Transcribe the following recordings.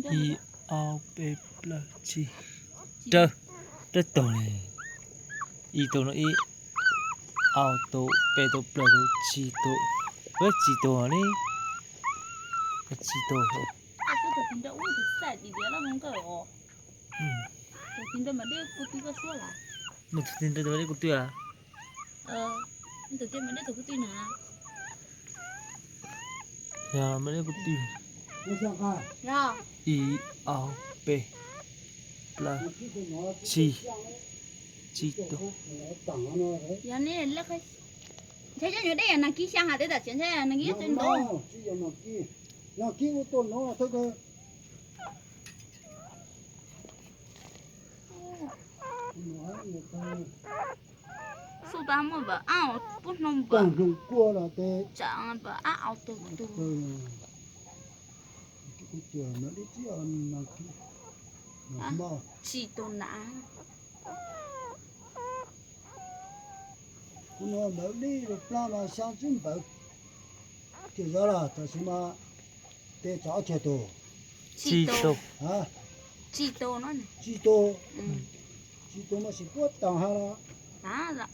I ao pe pla chi trơ trơ tổ này I tổ nó I ao tổ pe tổ pla tổ chi tổ với chi tổ này cái chi tổ thôi. Cái số tiền đó uống được sai thì là không có ồ. Tiền đó mà đi cô tí có số là. Một tiền đó đấy cũng tuyệt à? Tiền mà đi tôi có tin hả? Ya mà đấy cũng tuyệt. Dạ. I ao pe pla chi chi tổ. Dạ này là cái thế cho nhớ đây là ký sang hạt đấy là chuyện thế là ký trên đồ. Nó ký ô tô nó thôi cơ. Số ba mươi bờ áo bút nông bờ. Chẳng dùng cua là thế. Chẳng bờ áo từ từ. Cái kiểu nó đi chứ nó ký. Nó bao. Chỉ tổ nã. Nó mới đi rồi ra mà sang chân bờ. Thì ra là ta sẽ mà để cháu chế tổ. Chi tổ. Hả? Chỉ tổ nó này. Chi tổ. Chi tổ mà sẽ quất tàng hà là. Đó rồi.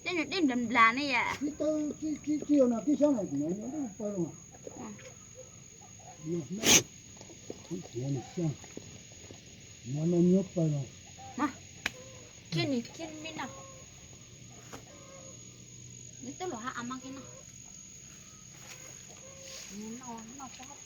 Đây là đêm đầm là này à. Cái tơ cái chiều nào cái sáng này nó đâu phải đâu. Nhiều lắm. Cái chuyện này sang. Nó nhốt phải đâu. Mà. Kia này kia bên nào. Nó tức là hạ mang cái nào. Nó có hấp